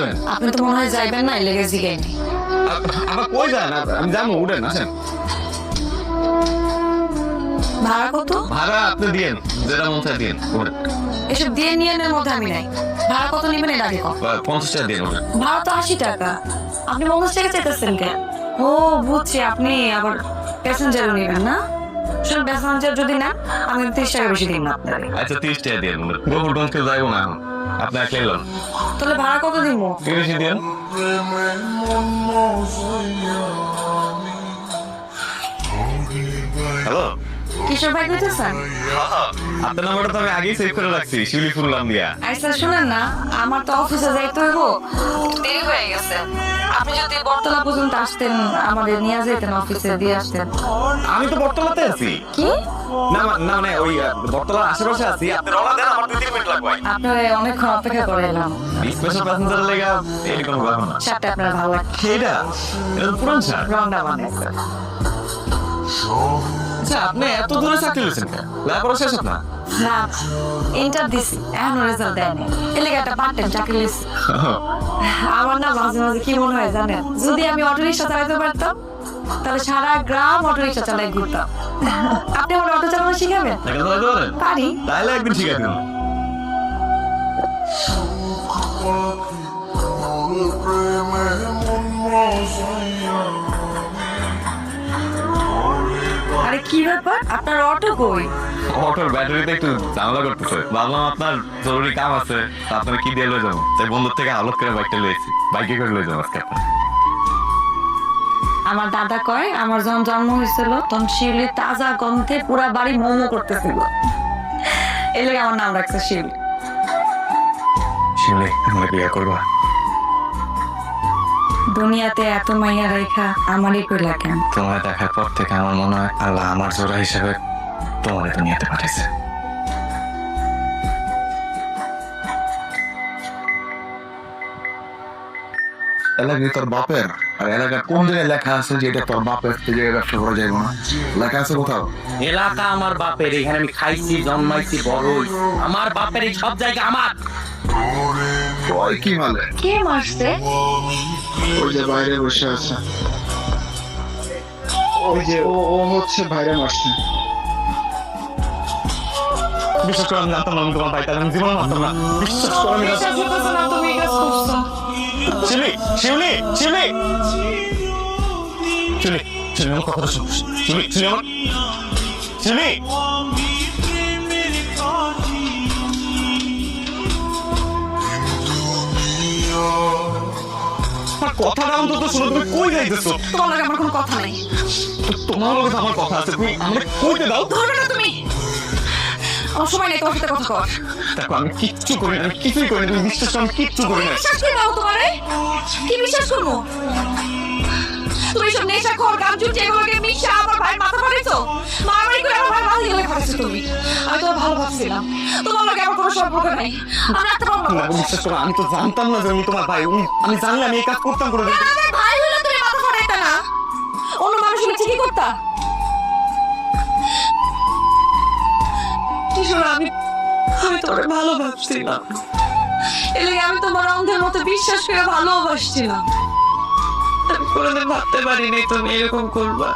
চলেন। আপনি তো মনে হয় যাইবেন না, লেগে জিগাই নেই। আমার কই যান? আমি যাবো, উঠেন, আসেন। ভাড়া কত? ভাড়া আপনি দিয়েন, যেটা মন চায় দিয়েন, উঠেন। এসব দিয়ে নিয়ে মধ্যে আমি নাই। ভাড়া কত নিবেন এটা আগে কম। 50 টাকা দিয়েন, উঠেন। ভাড়া তো 80 টাকা, আপনি 50 টাকা চাইতেছেন কেন? ও বুঝছি, আপনি আবার প্যাসেঞ্জারও নেবেন না। শুধু প্যাসেঞ্জার যদি না, আমি 30 টাকা বেশি দিন না আপনাকে। আচ্ছা 30 টাকা দিয়েন, গোবরগঞ্জকে যাইবো না এখন, আপনি একলাই লন। তাহলে ভাড়া কত দিব? 30 দিয়েন। হ্যালো, কিশোর ভাই কইতেছেন? আপনার নাম্বারটা তো আমি আগেই সেভ করে রাখছি, শিউলি ফুল নাম দিয়া। আচ্ছা শুনেন না, আমার তো অফিসে যাইতে হইব, দেরি হয়ে গেছে। আপনি যদি বটতলা পর্যন্ত আসতেন, আমাদের নিয়ে যেতেন, অফিসে দিয়ে আসতেন। আমি তো বটতলাতে আছি। কি? না না না, ওই বটতলার আশেপাশে আছি। আপনি রওনা দেন, আমার 2-3 মিনিট লাগবে। আপনার অনেকক্ষণ অপেক্ষা করে এলাম। স্পেশাল প্যাসেঞ্জার লেগা এই কোনো ব্যাপার না। শার্টটা আপনার ভালো লাগছে, এটা এটা তো পুরান শার্ট। রংটা মানে। আচ্ছা, আপনি এত দূরে চাকরি লইছেন কেন? লেখাপড়া শেষ না? না, ইন্টার দিছি, এখনো রেজাল্ট দেয়নি। এলাকা একটা পার্ট টাইম চাকরি নিয়েছি। আমার না মাঝে মাঝে কি মনে হয় জানেন, যদি আমি অটো রিক্সা চালাতে পারতাম, তাহলে সারা গ্রাম অটো রিক্সা চালাই ঘুরতাম। আপনি আমার অটো চালানো শিখাবেন? টাকা চালাতে পারেন? পারি। তাহলে একদিন শিখাই দিন। আরে কি ব্যাপার, আপনার অটো কই? অটোর ব্যাটারিতে একটু ঝামেলা করতেছে। ভাবলাম আপনার জরুরি কাম আছে, তা আপনার কি দিয়ে লয়ে যাবো, তাই বন্ধুর থেকে আলোক করে বাইকটা লয়েছি। বাইকে করে লয়ে যাবো আজকে আপনার। আমার দাদা কয়, আমার যখন জন্ম হয়েছিল তখন শিউলি তাজা গন্ধে পুরা বাড়ি মোমো করতেছিল, এলে আমার নাম রাখছে শিউলি। শিউলি, আমরা বিয়ে করবো? দুনিয়াতে এত মাইয়া রেখা আমারই কইলা কেন? তোমার দেখার পর থেকে আমার মনে হয় আল্লাহ আমার জোড়া হিসেবে তোমার দুনিয়াতে পাঠাইছে। এলাকায় তোর বাপের আর এলাকার কোন জায়গায় লেখা আছে যে এটা তোর বাপের, সে জায়গায় ব্যবসা করা যাবে না? লেখা আছে কোথাও? এলাকা আমার বাপের, এখানে আমি খাইছি, জন্মাইছি, বড় হইছি। আমার বাপের এই সব জায়গা আমার। ওই কি মানে? কে মারছে? ওই যে বাইরে বসে আছে, ওই যে ও হচ্ছে বাইরে মারছে। বিশ্বাস করে আমি জানতাম না আমি তোমার ভাই, তাহলে আমি জীবন মারতাম না। বিশ্বাস করে আমি বিশ্বাস করতেছে না তুমি এই কাজ করছো। শিউলি, শিউলি, শিউলি, শিউলি, শিউলি, আমার কথাটা শোনো। শিউলি, শিউলি, আমার শিউলি। আমার কথাটা অন্তত শোনো, তুমি কই যাইতেছো? তোমার লগে আমার কোনো কথা নাই। তোমার লগে তো আমার কথা আছে, তুমি আমাকে কইতে দাও। ধরবে না তুমি, আমার সময় নেই তোমার সাথে কথা কর। দেখো আমি কিচ্ছু করি না, আমি কিছুই করি না, তুমি বিশ্বাস করো আমি কিচ্ছু করি না। বিশ্বাস করবো তোমারে? কি বিশ্বাস করবো? তুমি সব নেশা খোর গান চুটি এগুলোকে মিশা আমার ভাই মাথা ফাটাইছো, মারামারি করে আমার ভাই মাথা গেলে ফাটাইছো তুমি। আমি তোমার ভালো ভাবছিলাম, তোমার লগে আমার কোনো সম্পর্ক নাই, আমি রাখতে পারবো না, না। বিশ্বাস করো আমি তো জানতাম না যে আমি তোমার ভাই। আমি জানলে আমি এই কাজ করতাম করে দিতাম। আমার ভাই হলো তুমি মাথা ফাটাইতা না, অন্য মানুষ হলে ঠিকই করতা। কিশোর, আমি তোরে ভালো ভাবছিলাম, এলাকা আমি তোমার অন্ধের মতো বিশ্বাস করে ভালোবাসছিলাম। আমি কোনোদিন ভাবতে পারিনি তুমি এরকম করবা।